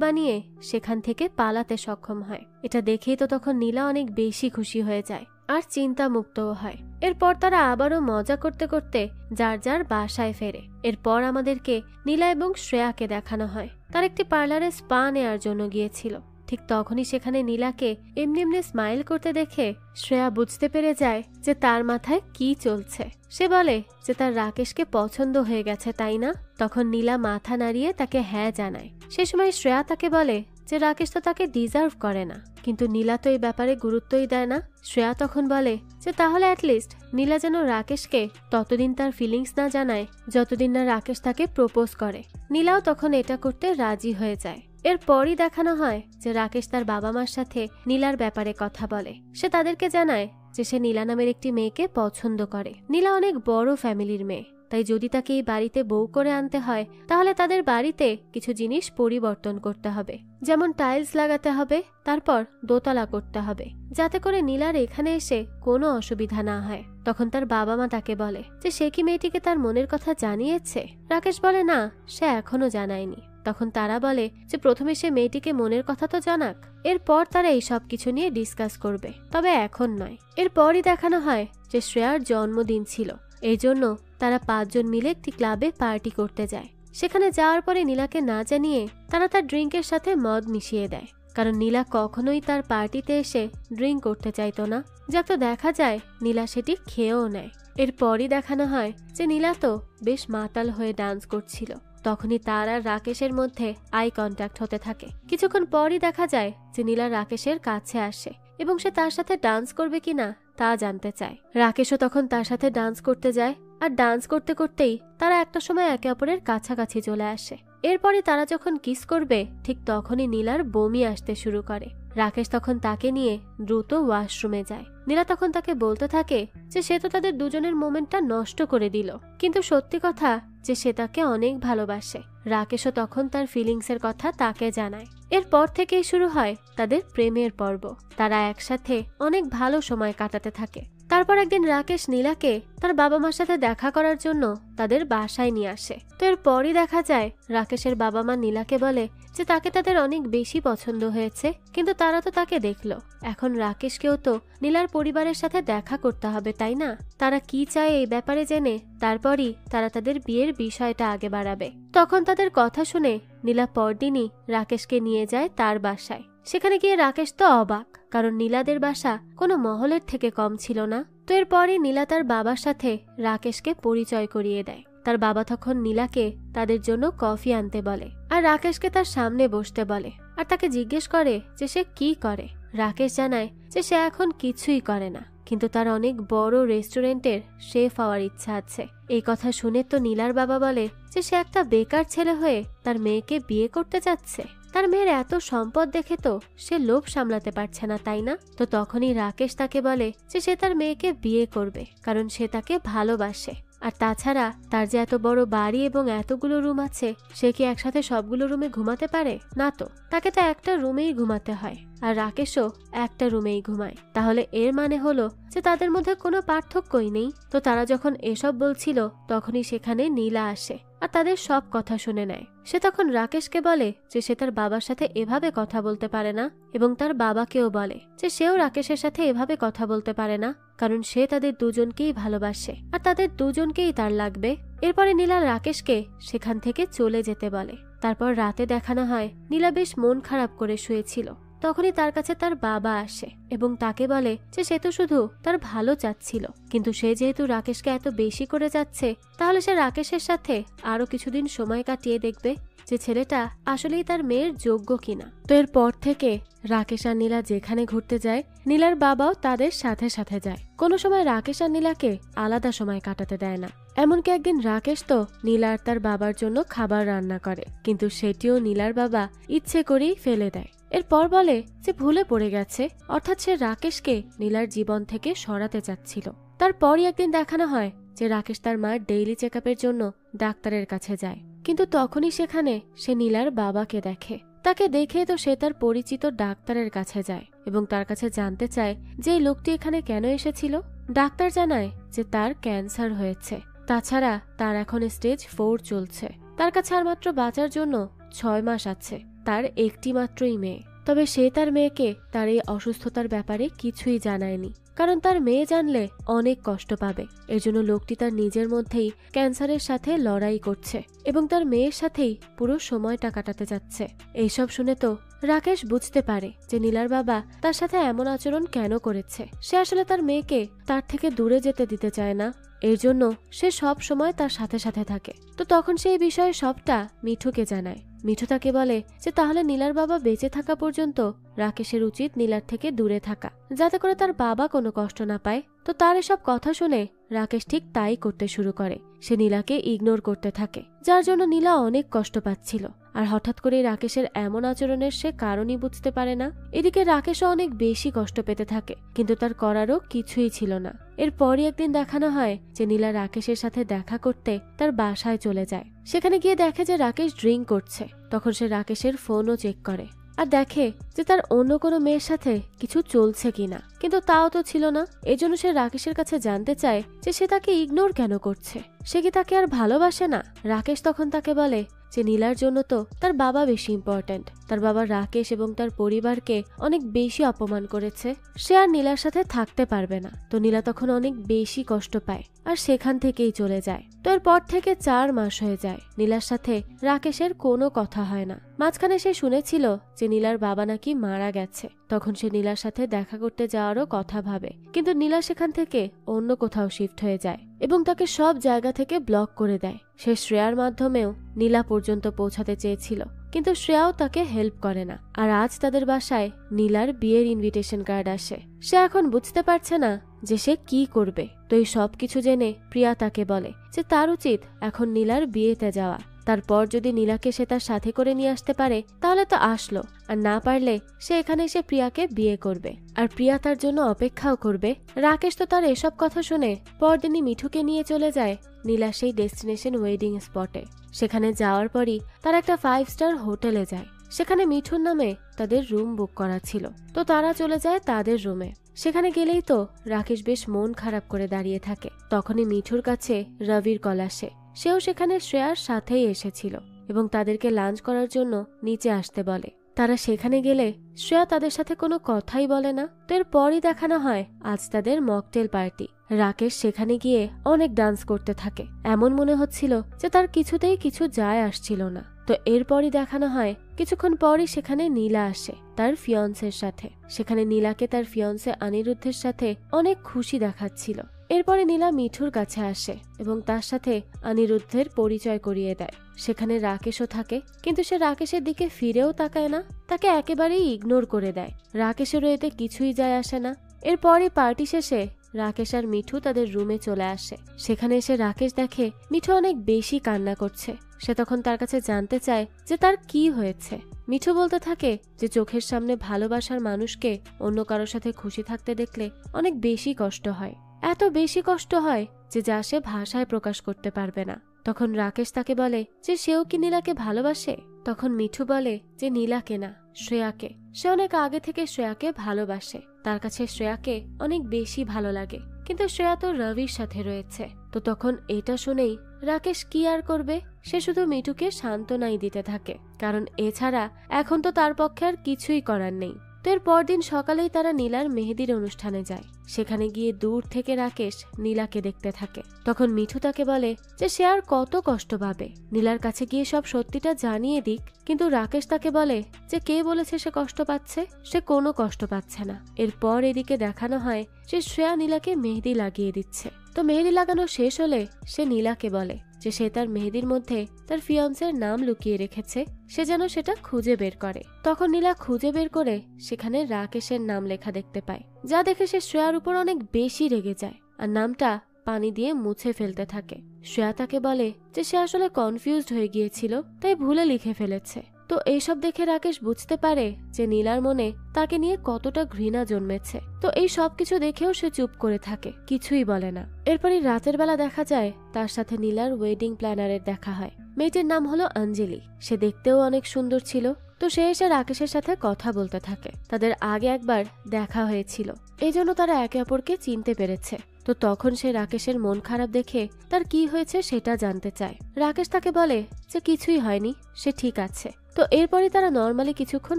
বানিয়ে সেখান থেকে পালাতে সক্ষম হয়। এটা দেখেই তো তখন নীলা অনেক বেশি খুশি হয়ে যায় আর চিন্তা মুক্তও হয়। এরপর তারা আবারও মজা করতে করতে যার যার বাসায় ফেরে। এরপর আমাদেরকে নীলা এবং শ্রেয়াকে দেখানো হয় তার একটি পার্লারে স্পা নেওয়ার জন্য গিয়েছিল। ঠিক তখনই সেখানে নীলাকে এমনি এমনি স্মাইল করতে দেখে শ্রেয়া বুঝতে পেরে যায় যে তার মাথায় কি চলছে। সে বলে যে তার রাকেশকে পছন্দ হয়ে গেছে, তাই না? তখন নীলা মাথা নাড়িয়ে তাকে হ্যাঁ জানায়। সে সময় শ্রেয়া তাকে বলে যে রাকেশ তো তাকে ডিজার্ভ করে না, কিন্তু নীলা তো এই ব্যাপারে গুরুত্বই দেয় না। শ্রেয়া তখন বলে যে তাহলে অ্যাটলিস্ট নীলা যেন রাকেশকে ততদিন তার ফিলিংস না জানায় যতদিন না রাকেশ তাকে প্রপোজ করে। নীলাও তখন এটা করতে রাজি হয়ে যায়। এরপরই দেখানো হয় যে রাকেশ তার বাবা মার সাথে নীলার ব্যাপারে কথা বলে। সে তাদেরকে জানায় যে সে নীলা নামের একটি মেয়েকে পছন্দ করে। নীলা অনেক বড় ফ্যামিলির মেয়ে, তাই যদি তাকে এই বাড়িতে বউ করে আনতে হয় তাহলে তাদের বাড়িতে কিছু জিনিস পরিবর্তন করতে হবে, যেমন টাইলস লাগাতে হবে, তারপর দোতলা করতে হবে, যাতে করে নীলার এখানে এসে কোনো অসুবিধা না হয়। তখন তার বাবা মা তাকে বলে যে সে কি মেয়েটিকে তার মনের কথা জানিয়েছে। রাকেশ বলে না, সে এখনো জানায়নি। তখন তারা বলে যে প্রথমে সে মেয়েটিকে মনের কথা তো জানাক, এরপর তারা এই সব কিছু নিয়ে ডিসকাস করবে, তবে এখন নয়। এরপরই দেখানো হয় যে শ্রেয়ার জন্মদিন ছিল, এই জন্য তারা 5 জন মিলে একটি ক্লাবে পার্টি করতে যায়। সেখানে যাওয়ার পরে নীলাকে না জানিয়ে তারা তার ড্রিঙ্কের সাথে মদ মিশিয়ে দেয়, কারণ নীলা কখনোই তার পার্টিতে এসে ড্রিঙ্ক করতে চাইতো না। যা তো দেখা যায় নীলা সেটি খেয়েও নেয়। এরপরই দেখানো হয় যে নীলা তো বেশ মাতাল হয়ে ডান্স করছিল। তখনই তার আর রাকেশের মধ্যে আই কন্ট্যাক্ট হতে থাকে। কিছুক্ষণ পরই দেখা যায় যে নীলা রাকেশের কাছে আসে এবং সে তার সাথে ডান্স করবে কিনা তা জানতে চায়। রাকেশও তখন তার সাথে ডান্স করতে যায় আর ডান্স করতে করতেই তারা একটা সময় একে অপরের কাছাকাছি চলে আসে। এরপরে তারা যখন কিস করবে ঠিক তখনই নীলার বমি আসতে শুরু করে। রাকেশ তখন তাকে নিয়ে দ্রুত ওয়াশরুমে যায়। নীলা তখন তাকে বলতে থাকে যে সে তো তাদের দুজনের মোমেন্টটা নষ্ট করে দিল, কিন্তু সত্যি কথা যে সে তাকে অনেক ভালোবাসে। রাকেশও তখন তার ফিলিংসের কথা তাকে জানায়। এরপর থেকেই শুরু হয় তাদের প্রেমের পর্ব। তারা একসাথে অনেক ভালো সময় কাটাতে থাকে। তারপর একদিন রাকেশ নীলাকে তার বাবা মার সাথে দেখা করার জন্য তাদের বাসায় নিয়ে আসে। তো এরপরই দেখা যায় রাকেশের বাবা মা নীলাকে বলে যে তাকে তাদের অনেক বেশি পছন্দ হয়েছে, কিন্তু তারা তো তাকে দেখলো, এখন রাকেশকেও তো নীলার পরিবারের সাথে দেখা করতে হবে, তাই না? তারা কি চায় এই ব্যাপারে জেনে তারপরই তারা তাদের বিয়ের বিষয়টা আগে বাড়াবে। তখন তাদের কথা শুনে নীলা পরদিনই রাকেশকে নিয়ে যায় তার বাসায়। সেখানে গিয়ে রাকেশ তো অবাক, কারণ নীলাদের বাসা কোনো মহলের থেকে কম ছিল না। তো এরপরই নীলা তার বাবার সাথে রাকেশকে পরিচয় করিয়ে দেয়। তার বাবা তখন নীলাকে তাদের জন্য কফি আনতে বলে আর রাকেশকে তার সামনে বসতে বলে আর তাকে জিজ্ঞেস করে যে সে কি করে। রাকেশ জানায় যে সে এখন কিছুই করে না, কিন্তু তার অনেক বড় রেস্টুরেন্টের শেফ হওয়ার ইচ্ছা আছে। এই কথা শুনে তো নীলার বাবা বলে যে সে একটা বেকার ছেলে হয়ে তার মেয়েকে বিয়ে করতে যাচ্ছে। তার মেয়ের এত সম্পদ দেখে তো সে লোভ সামলাতে পারছে না, তাই না? তো তখনই রাকেশ তাকে বলে যে সে তার মেয়েকে বিয়ে করবে, কারণ সে তাকে ভালোবাসে। আর তাছাড়া তার যে এত বড় বাড়ি এবং এতগুলো রুম আছে, সে কি একসাথে সবগুলো রুমে ঘুমাতে পারে? না তো, তাকে তো একটা রুমেই ঘুমাতে হয়। আর রাকেশও একটা রুমেই ঘুমায়। তাহলে এর মানে হলো যে তাদের মধ্যে কোনো পার্থক্যই নেই। তো তারা যখন এসব বলছিল তখনই সেখানে নীলা আসে আর তাদের সব কথা শুনে নেয়। সে তখন রাকেশকে বলে যে সে তার বাবার সাথে এভাবে কথা বলতে পারে না, এবং তার বাবাকেও বলে যে সেও রাকেশের সাথে এভাবে কথা বলতে পারে না, কারণ সে তাদের দুজনকেই ভালোবাসে আর তাদের দুজনকেই তার লাগবে। এরপরে নীলা রাকেশকে সেখান থেকে চলে যেতে বলে। তারপর রাতে দেখানো হয় নীলা বেশ মন খারাপ করে শুয়েছিল। তখনই তার কাছে তার বাবা আসে এবং তাকে বলে যে সে তো শুধু তার ভালো চাচ্ছিল, কিন্তু সে যেহেতু রাকেশকে এত বেশি করে যাচ্ছে, তাহলে সে রাকেশের সাথে আরো কিছুদিন সময় কাটিয়ে দেখবে যে ছেলেটা আসলেই তার মেয়ের যোগ্য কিনা। তো এরপর থেকে রাকেশ আর নীলা যেখানে ঘুরতে যায়, নীলার বাবাও তাদের সাথে সাথে যায়। কোনো সময় রাকেশ আর নীলাকে আলাদা সময় কাটাতে দেয় না। এমনকি একদিন রাকেশ তো নীলা আর তার বাবার জন্য খাবার রান্না করে, কিন্তু সেটিও নীলার বাবা ইচ্ছে করেই ফেলে দেয়। এরপর বলে যে ভুলে পড়ে গেছে, অর্থাৎ সে রাকেশকে নীলার জীবন থেকে সরাতে চাচ্ছিল। তারপরই একদিন দেখানো হয় যে রাকেশ তার মার ডেইলি চেক আপের জন্য ডাক্তারের কাছে যায়, কিন্তু তখনই সেখানে সে নীলার বাবাকে দেখে। তাকে দেখে তো সে তার পরিচিত ডাক্তারের কাছে যায় এবং তার কাছে জানতে চায় যে এই লোকটি এখানে কেন এসেছিল। ডাক্তার জানায় যে তার ক্যান্সার হয়েছে, তাছাড়া তার এখন স্টেজ 4 চলছে। তার কাছে আর মাত্র বাঁচার জন্য 6 মাস আছে। তার একটি মাত্রই মেয়ে, তবে সে তার মেয়েকে তার এই অসুস্থতার ব্যাপারে কিছুই জানায়নি, কারণ তার মেয়ে জানলে অনেক কষ্ট পাবে। এজন্য লোকটি তার নিজের মধ্যেই ক্যান্সারের সাথে লড়াই করছে এবং তার মেয়ের সাথেই পুরো সময়টা কাটাতে যাচ্ছে। এইসব শুনে তো রাকেশ বুঝতে পারে যে নীলার বাবা তার সাথে এমন আচরণ কেন করেছে। সে আসলে তার মেয়েকে তার থেকে দূরে যেতে দিতে চায় না, এর জন্য সে সব সময় তার সাথে সাথে থাকে। তো তখন সেই বিষয়ে সবটা মিঠুকে জানায়। মিঠু তাকে বলে যে তাহলে নীলার বাবা বেঁচে থাকা পর্যন্ত রাকেশের উচিত নীলার থেকে দূরে থাকা, যাতে করে তার বাবা কোনো কষ্ট না পায়। তো তার এসব কথা শুনে রাকেশ ঠিক তাই করতে শুরু করে। সে নীলাকে ইগনোর করতে থাকে, যার জন্য নীলা অনেক কষ্ট পাচ্ছিল। আর হঠাৎ করে রাকেশের এমন আচরণের সে কারণই বুঝতে পারে না। এদিকে রাকেশও অনেক বেশি কষ্ট পেতে থাকে, কিন্তু তার করারও কিছুই ছিল না। এরপরই একদিন দেখানো হয় যে নীলা রাকেশের সাথে দেখা করতে তার বাসায় চলে যায়। সেখানে গিয়ে দেখে যে রাকেশ ড্রিঙ্ক করছে। তখন সে রাকেশের ফোনও চেক করে আর দেখে যে তার অন্য কোনো মেয়ের সাথে কিছু চলছে কিনা, কিন্তু তাও তো ছিল না। এজন্য সে রাকেশের কাছে জানতে চায় যে সে তাকে ইগনোর কেন করছে, সে কি তাকে আর ভালোবাসে না। রাকেশ তখন তাকে বলে যে নীলার জন্য তো তার বাবা বেশি ইম্পর্ট্যান্ট। তার বাবা রাকেশ এবং তার পরিবারকে অনেক বেশি অপমান করেছে, সে আর নীলার সাথে থাকতে পারবে না। তো নীলা তখন অনেক বেশি কষ্ট পায় আর সেখান থেকেই চলে যায়। তো এরপর থেকে 4 মাস হয়ে যায়, নীলার সাথে রাকেশের কোনো কথা হয় না। মাঝখানে সে শুনেছিল যে নীলার বাবা নাকি মারা গেছে। তখন সে নীলার সাথে দেখা করতে যাওয়ারও কথা ভাবে, কিন্তু নীলা সেখান থেকে অন্য কোথাও শিফট হয়ে যায় এবং তাকে সব জায়গা থেকে ব্লক করে দেয়। সে শ্রেয়ার মাধ্যমেও নীলা পর্যন্ত পৌঁছাতে চেয়েছিল, কিন্তু শ্রেয়াও তাকে হেল্প করে না। আর আজ তাদের বাসায় নীলার বিয়ের ইনভিটেশন কার্ড আসে। সে এখন বুঝতে পারছে না যে সে কি করবে। তো এই সবকিছু জেনে প্রিয়া তাকে বলে যে তার উচিত এখন নীলার বিয়েতে যাওয়া। তারপর যদি নীলাকে সে তার সাথে করে নিয়ে আসতে পারে তাহলে তো আসলো, আর না পারলে সে এখানে এসে প্রিয়াকে বিয়ে করবে আর প্রিয়া তার জন্য অপেক্ষাও করবে। রাকেশ তো তার এসব কথা শুনে পরদিনই মিঠুকে নিয়ে চলে যায় নীলা সেই ডেস্টিনেশন ওয়েডিং স্পটে। সেখানে যাওয়ার পরই তার একটা 5 স্টার হোটেলে যায়। সেখানে মিঠুর নামে তাদের রুম বুক করা ছিল। তো তারা চলে যায় তাদের রুমে। সেখানে গেলেই তো রাকেশ বেশ মন খারাপ করে দাঁড়িয়ে থাকে। তখনই মিঠুর কাছে রবির কল আসে। সেও সেখানে শ্রেয়ার সাথেই এসেছিল এবং তাদেরকে লাঞ্চ করার জন্য নিচে আসতে বলে। তারা সেখানে গেলে শ্রেয়া তাদের সাথে কোনো কথাই বলে না। তো এরপরই দেখানো হয় আজ তাদের মকটেল পার্টি। রাকেশ সেখানে গিয়ে অনেক ডান্স করতে থাকে। এমন মনে হচ্ছিল যে তার কিছুতেই কিছু যায় আসছিল না। তো এরপরই দেখানো হয় কিছুক্ষণ পরই সেখানে নীলা আসে তার ফিয়ন্সের সাথে। সেখানে নীলাকে তার ফিয়ন্সে অনিরুদ্ধের সাথে অনেক খুশি দেখাচ্ছিল। এরপরে নীলা মিঠুর কাছে আসে এবং তার সাথে অনিরুদ্ধের পরিচয় করিয়ে দেয়। সেখানে রাকেশও থাকে, কিন্তু সে রাকেশের দিকে ফিরেও তাকায় না, তাকে একেবারেই ইগনোর করে দেয়। রাকেশেরও এতে কিছুই যায় আসে না। এরপরই পার্টি শেষে রাকেশ আর মিঠু তাদের রুমে চলে আসে। সেখানে এসে রাকেশ দেখে মিঠু অনেক বেশি কান্না করছে। সে তখন তার কাছে জানতে চায় যে তার কি হয়েছে। মিঠু বলতে থাকে যে চোখের সামনে ভালোবাসার মানুষকে অন্য কারোর সাথে খুশি থাকতে দেখলে অনেক বেশি কষ্ট হয়। এত বেশি কষ্ট হয় যে যা সে ভাষায় প্রকাশ করতে পারবে না। তখন রাকেশ তাকে বলে যে সেও কি নীলাকে ভালোবাসে। তখন মিঠু বলে যে নীলাকে না, শ্রেয়াকে। সে অনেক আগে থেকে শ্রেয়াকে ভালোবাসে, তার কাছে শ্রেয়াকে অনেক বেশি ভালো লাগে, কিন্তু শ্রেয়া তো রবির সাথে রয়েছে। তো তখন এটা শুনেই রাকেশ কি আর করবে, সে শুধু মিঠুকে সান্ত্বনাই দিতে থাকে, কারণ এছাড়া এখন তো তার পক্ষে আর কিছুই করার নেই। তো এর পরদিন সকালেই তারা নীলার মেহেদির অনুষ্ঠানে যায়। সেখানে গিয়ে দূর থেকে রাকেশ নীলাকে দেখতে থাকে। তখন মিঠু তাকে বলে যে সে আর কত কষ্ট পাবে, নীলার কাছে গিয়ে সব সত্যিটা জানিয়ে দিক। কিন্তু রাকেশ তাকে বলে যে কে বলেছে সে কষ্ট পাচ্ছে, সে কোনো কষ্ট পাচ্ছে না। এরপর এদিকে দেখানো হয় যে শ্রেয়া নীলাকে মেহেদি লাগিয়ে দিচ্ছে। তো মেহেদি লাগানো শেষ হলে সে নীলাকে বলে যে সে তার মেহেদির মধ্যে তার ফিয়ান্সের নাম লুকিয়ে রেখেছে, সে যেন সেটা খুঁজে বের করে। তখন নীলা খুঁজে বের করে সেখানে রাকেশের নাম লেখা দেখতে পায়, যা দেখে সে শ্রেয়ার উপর অনেক বেশি রেগে যায় আর নামটা পানি দিয়ে মুছে ফেলতে থাকে। শ্রেয়া তাকে বলে যে সে আসলে কনফিউজড হয়ে গিয়েছিল, তাই ভুলে লিখে ফেলেছে। তো এইসব দেখে রাকেশ বুঝতে পারে যে নীলার মনে তাকে নিয়ে কতটা ঘৃণা জন্মেছে। তো এই সবকিছু দেখেও সে চুপ করে থাকে, কিছুই বলে না। এরপরই রাতের বেলা দেখা যায় তার সাথে নীলার ওয়েডিং প্ল্যানারের দেখা হয়। মেয়েটির নাম হলো অঞ্জলি, সে দেখতেও অনেক সুন্দর ছিল। তো সে এসে রাকেশের সাথে কথা বলতে থাকে, তাদের আগে একবার দেখা হয়েছিল, এই জন্য তারা একে অপরকে চিনতে পেরেছে। তো তখন সে রাকেশের মন খারাপ দেখে তার কি হয়েছে সেটা জানতে চায়। রাকেশ তাকে বলে যে কিছুই হয়নি, সে ঠিক আছে। তো এরপরই তারা নর্মালি কিছুক্ষণ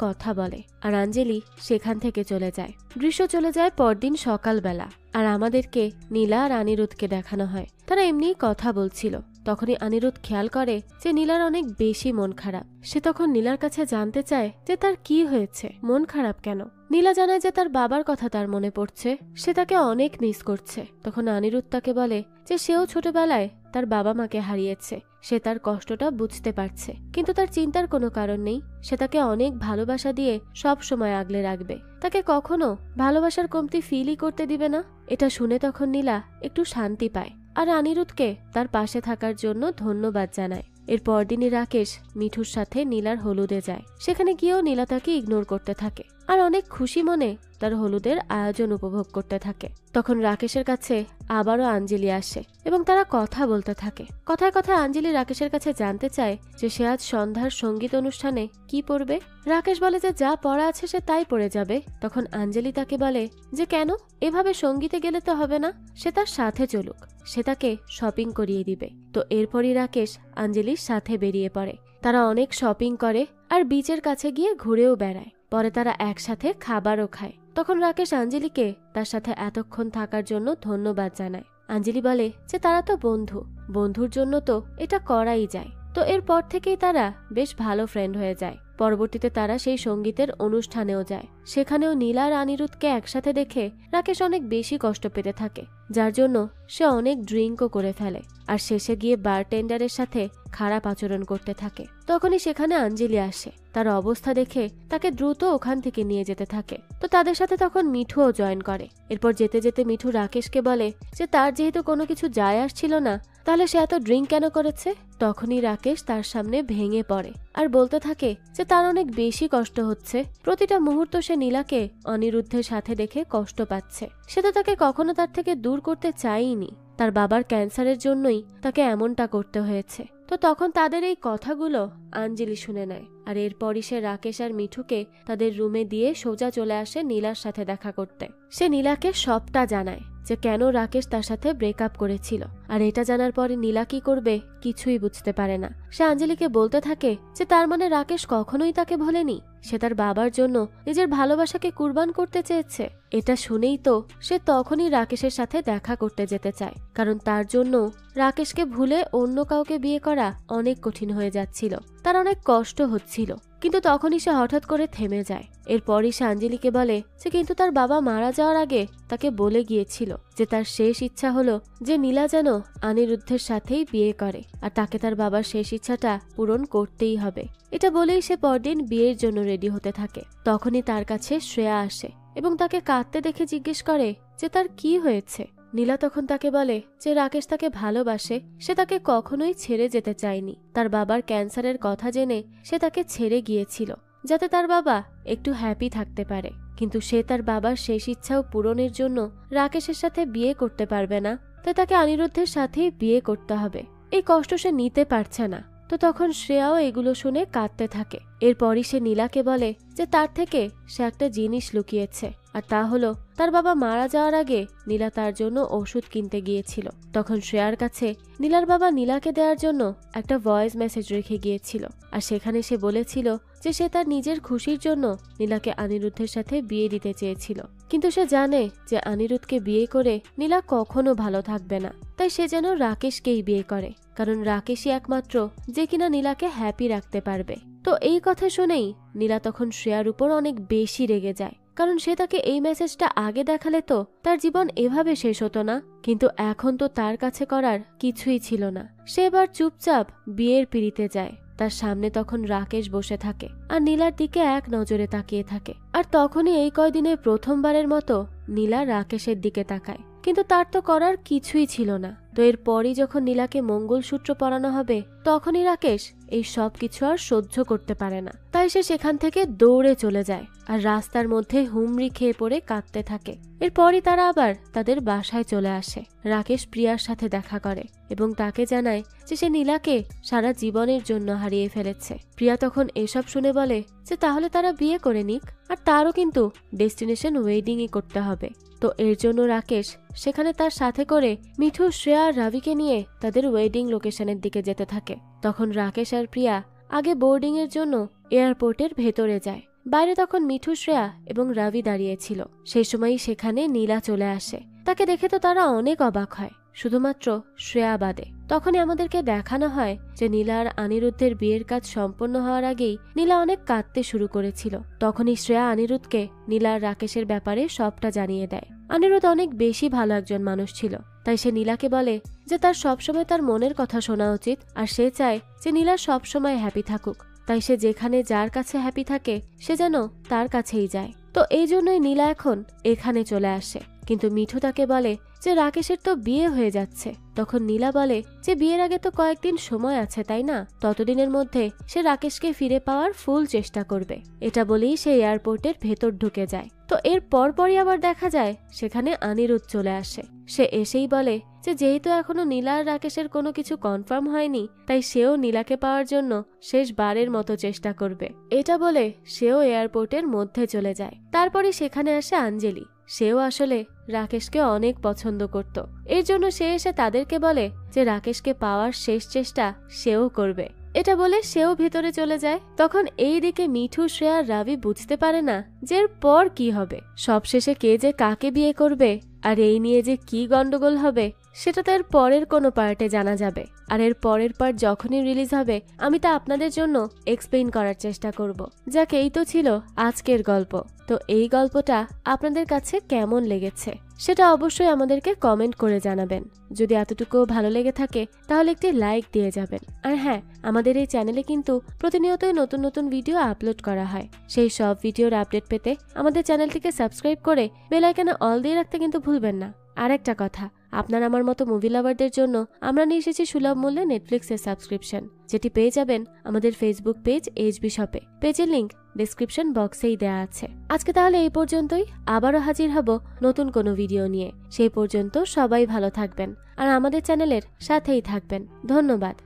কথা বলে আর অঞ্জলি সেখান থেকে চলে যায়। দৃশ্য চলে যায় পরদিন সকালবেলা, আর আমাদেরকে নীলা আর অনিরুদ্ধকে দেখানো হয়। তারা এমনিই কথা বলছিল। তখনই অনিরুদ্ধ খেয়াল করে যে নীলার অনেক বেশি মন খারাপ। সে তখন নীলার কাছে জানতে চায় যে তার কি হয়েছে, মন খারাপ কেন। নীলা জানায় যে তার বাবার কথা তার মনে পড়ছে, সে তাকে অনেক মিস করছে। তখন অনিরুদ্ধ তাকে বলে যে সেও ছোটবেলায় তার বাবা মাকে হারিয়েছে, সে তার কষ্টটা বুঝতে পারছে, কিন্তু তার চিন্তার কোনো কারণ নেই। সে তাকে অনেক ভালোবাসা দিয়ে সব সময় আগলে রাখবে, তাকে কখনো ভালোবাসার কমতি ফিলই করতে দিবে না। এটা শুনে তখন নীলা একটু শান্তি পায় আর অনিরুদ্ধকে তার পাশে থাকার জন্য ধন্যবাদ জানায়। এর পরদিনই রাকেশ মিঠুর সাথে নীলার হলুদে যায়। সেখানে গিয়েও নীলা তাকে ইগনোর করতে থাকে আর অনেক খুশি মনে তার হলুদের আয়োজন উপভোগ করতে থাকে। তখন রাকেশের কাছে আবারও অঞ্জলি আসে এবং তারা কথা বলতে থাকে। কথায় কথায় অঞ্জলি রাকেশের কাছে জানতে চায় যে সে আজ সন্ধ্যার সঙ্গীত অনুষ্ঠানে কি পরবে। রাকেশ বলে যে যা পড়া আছে সে তাই পড়ে যাবে। তখন অঞ্জলি তাকে বলে যে কেন, এভাবে সঙ্গীতে গেলে তো হবে না, সে তার সাথে চলুক, সে তাকে শপিং করিয়ে দিবে। তো এরপরই রাকেশ অঞ্জলির সাথে বেরিয়ে পড়ে। তারা অনেক শপিং করে আর বিচের কাছে গিয়ে ঘুরেও বেড়ায়। পরে তারা একসাথে খাবারও খায়। তখন রাকেশ অঞ্জলিকে তার সাথে এতক্ষণ থাকার জন্য ধন্যবাদ জানায়। অঞ্জলি বলে যে তারা তো বন্ধু, বন্ধুর জন্য তো এটা করাই যায়। তো এরপর থেকেই তারা বেশ ভালো ফ্রেন্ড হয়ে যায়। পরবর্তীতে তারা সেই সঙ্গীতের অনুষ্ঠানেও যায়। সেখানেও নীলা আর অনিরুদ্ধকে একসাথে দেখে রাকেশ অনেক বেশি কষ্ট পেতে থাকে, যার জন্য সে অনেক ড্রিঙ্কও করে ফেলে আর শেষে গিয়ে বারটেন্ডারের সাথে খারাপ আচরণ করতে থাকে। তখনই সেখানে অঞ্জলি আসে, তার অবস্থা দেখে তাকে দ্রুত ওখান থেকে নিয়ে যেতে থাকে। তো তাদের সাথে তখন মিঠুও জয়েন করে। এরপর যেতে যেতে মিঠু রাকেশকে বলে যে তার যেহেতু কোনো কিছু যায় আসছিল না, তাহলে সে এত ড্রিঙ্ক কেন করেছে। তখনই রাকেশ তার সামনে ভেঙে পড়ে আর বলতে থাকে যে তার অনেক বেশি কষ্ট হচ্ছে, প্রতিটা মুহূর্ত সে নীলাকে অনিরুদ্ধের সাথে দেখে কষ্ট পাচ্ছে। সে তো তাকে কখনো তার থেকে দূর করতে চায়নি, তার বাবার ক্যান্সারের জন্যই তাকে এমনটা করতে হয়েছে। তো তখন তাদের এই কথাগুলো অঞ্জলি শুনে নেয় আর এরপরই সে রাকেশ আর মিঠুকে তাদের রুমে দিয়ে সোজা চলে আসে নীলার সাথে দেখা করতে। সে নীলাকে সবটা জানায় যে কেন রাকেশ তার সাথে ব্রেকআপ করেছিল, আর এটা জানার পরে নীলা কি করবে কিছুই বুঝতে পারে না। সে অঞ্জলিকে বলতে থাকে যে তার মানে রাকেশ কখনোই তাকে ভোলেনি, সে তার বাবার জন্য নিজের ভালোবাসাকে কুরবান করতে চেয়েছে। এটা শুনেই তো সে তখনই রাকেশের সাথে দেখা করতে যেতে চায়, কারণ তার জন্য রাকেশকে ভুলে অন্য কাউকে বিয়ে করা অনেক কঠিন হয়ে যাচ্ছিল, তার অনেক কষ্ট হচ্ছিল। কিন্তু তখনই সে হঠাৎ করে থেমে যায়। এরপরই সে অঞ্জলিকে বলে যে কিন্তু তার বাবা মারা যাওয়ার আগে তাকে বলে গিয়েছিল যে তার শেষ ইচ্ছা হলো যে নীলা যেন অনিরুদ্ধের সাথেই বিয়ে করে, আর তাকে তার বাবার শেষ ইচ্ছাটা পূরণ করতেই হবে। এটা বলেই সে পরদিন বিয়ের জন্য রেডি হতে থাকে। তখনই তার কাছে শ্রেয়া আসে এবং তাকে কাঁদতে দেখে জিজ্ঞেস করে যে তার কি হয়েছে। নীলা তখন তাকে বলে যে রাকেশ তাকে ভালোবাসে, সে তাকে কখনোই ছেড়ে যেতে চায়নি, তার বাবার ক্যান্সারের কথা জেনে সে তাকে ছেড়ে গিয়েছিল, যাতে তার বাবা একটু হ্যাপি থাকতে পারে, কিন্তু সে তার বাবার শেষ ইচ্ছাও পূরণের জন্য রাকেশের সাথে বিয়ে করতে পারবে না, তাই তাকে অনিরুদ্ধের সাথেই বিয়ে করতে হবে। এই কষ্ট সে নিতে পারছে না। তো তখন শ্রেয়াও এগুলো শুনে কাঁদতে থাকে। এরপরই সে নীলাকে বলে যে তার থেকে সে একটা জিনিস লুকিয়েছে, আর তা হলো তার বাবা মারা যাওয়ার আগে নীলা তার জন্য ওষুধ কিনতে গিয়েছিল। তখন শ্রেয়ার কাছে নীলার বাবা নীলাকে দেওয়ার জন্য একটা ভয়েস মেসেজ রেখে গিয়েছিল, আর সেখানে সে বলেছিল যে সে তার নিজের খুশির জন্য নীলাকে অনিরুদ্ধের সাথে বিয়ে দিতে চেয়েছিল, কিন্তু সে জানে যে অনিরুদ্ধকে বিয়ে করে নীলা কখনো ভালো থাকবে না, তাই সে যেন রাকেশকেই বিয়ে করে, কারণ রাকেশই একমাত্র যে কিনা নীলাকে হ্যাপি রাখতে পারবে। তো এই কথা শুনেই নীলা তখন শ্রেয়ার উপর অনেক বেশি রেগে যায়, কারণ সে তাকে এই মেসেজটা আগে দেখালে তো তার জীবন এভাবে শেষ হতো না, কিন্তু এখন তো তার কাছে করার কিছুই ছিল না। সে এবার চুপচাপ বিয়ের পিড়িতে যায়। তার সামনে তখন রাকেশ বসে থাকে আর নীলার দিকে এক নজরে তাকিয়ে থাকে, আর তখনই এই কয়দিনে প্রথমবারের মতো নীলা রাকেশের দিকে তাকায়, কিন্তু তার তো করার কিছুই ছিল না। তো এরপরই যখন নীলাকে মঙ্গলসূত্র পরানো হবে, তখনই রাকেশ এই সব কিছু আর সহ্য করতে পারে না, তাই সে সেখান থেকে দৌড়ে চলে যায় আর রাস্তার মধ্যে হুমড়ি খেয়ে পড়ে কাঁদতে থাকে। এরপরই তারা আবার তাদের বাসায় চলে আসে। রাকেশ প্রিয়ার সাথে দেখা করে এবং তাকে জানায় যে সে নীলাকে সারা জীবনের জন্য হারিয়ে ফেলেছে। প্রিয়া তখন এসব শুনে বলে যে তাহলে তারা বিয়ে করে নিক, আর তারও কিন্তু ডেস্টিনেশন ওয়েডিংই করতে হবে। তো এর জন্য রাকেশ সেখানে তার সাথে করে মিঠু, শ্রেয়া আর রাভিকে নিয়ে তাদের ওয়েডিং লোকেশনের দিকে যেতে থাকে। তখন রাকেশ আর প্রিয়া আগে বোর্ডিং এর জন্য এয়ারপোর্টের ভেতরে যায়। বাইরে তখন মিঠু, শ্রেয়া এবং রাভি দাঁড়িয়েছিল। সেই সময়ই সেখানে নীলা চলে আসে। তাকে দেখে তো তারা অনেক অবাক হয়, শুধুমাত্র শ্রেয়া বাদে। তখনই আমাদেরকে দেখানো হয় যে নীলা আর অনিরুদ্ধের বিয়ের কাজ সম্পন্ন হওয়ার আগেই নীলা অনেক কাঁদতে শুরু করেছিল। তখনই শ্রেয়া অনিরুদ্ধকে নীলা আর রাকেশের ব্যাপারে সবটা জানিয়ে দেয়। অনিরুদ্ধ অনেক বেশি ভালো একজন মানুষ ছিল, তাই সে নীলাকে বলে যে তার সবসময় তার মনের কথা শোনা উচিত, আর সে চায় যে নীলা সবসময় হ্যাপি থাকুক। তাই সে যেখানে যার কাছে হ্যাপি থাকে সে যেন তার কাছেই যায়। তো এই জন্যই নীলা এখন এখানে চলে আসে। কিন্তু মিঠু তাকে বলে যে রাকেশের তো বিয়ে হয়ে যাচ্ছে। তখন নীলা বলে যে বিয়ের আগে তো কয়েকদিন সময় আছে, তাই না? ততদিনের মধ্যে সে রাকেশকে ফিরে পাওয়ার ফুল চেষ্টা করবে। এটা বলেই সে এয়ারপোর্টের ভেতর ঢুকে যায়। তো এর পরপরই আবার দেখা যায় সেখানে অনিরুদ্ধ চলে আসে। সে এসেই বলে যে যেহেতু এখনো নীলা আর রাকেশের কোনো কিছু কনফার্ম হয়নি, তাই সেও নীলাকে পাওয়ার জন্য শেষবারের মতো চেষ্টা করবে। এটা বলে সেও এয়ারপোর্টের মধ্যে চলে যায়। তারপরে সেখানে আসে আঞ্জলি। সেও আসলে রাকেশকে অনেক পছন্দ করত, এর জন্য সে এসে তাদেরকে বলে যে রাকেশকে পাওয়ার শেষ চেষ্টা সেও করবে। এটা বলে সেও ভেতরে চলে যায়। তখন এই দিকে মিঠু, শ্রেয়া, রাভি বুঝতে পারে না যে এর পর কি হবে। সবশেষে কে যে কাকে বিয়ে করবে আর এই নিয়ে যে কি গন্ডগোল হবে সেটা তো এর পরের কোনো পার্টে জানা যাবে। আর এর পরের পার্ট যখনই রিলিজ হবে আমি তা আপনাদের জন্য এক্সপ্লেইন করার চেষ্টা করব। যাক, এই তো ছিল আজকের গল্প। তো এই গল্পটা আপনাদের কাছে কেমন লেগেছে সেটা অবশ্যই আমাদেরকে কমেন্ট করে জানাবেন। যদি এতটুকু ভালো লেগে থাকে তাহলে একটি লাইক দিয়ে যাবেন। আর হ্যাঁ, আমাদের এই চ্যানেলে কিন্তু প্রতিনিয়তই নতুন নতুন ভিডিও আপলোড করা হয়। সেই সব ভিডিওর আপডেট পেতে আমাদের চ্যানেলটিকে সাবস্ক্রাইব করে বেল আইকনে অল দিয়ে রাখতে কিন্তু ভুলবেন না। আর একটা কথা, আপনার আমার মতো মুভি লাভারদের জন্য আমরা নিয়ে এসেছি সুলভ মূল্যে নেটফ্লিক্সের সাবস্ক্রিপশন, যেটি পেয়ে যাবেন আমাদের ফেসবুক পেজ এইচবি শপে। পেজের লিংক ডেসক্রিপশন বক্সেই দেয়া আছে। আজকে তাহলে এই পর্যন্তই। আবারও হাজির হব নতুন কোনো ভিডিও নিয়ে। সেই পর্যন্ত সবাই ভালো থাকবেন আর আমাদের চ্যানেলের সাথেই থাকবেন। ধন্যবাদ।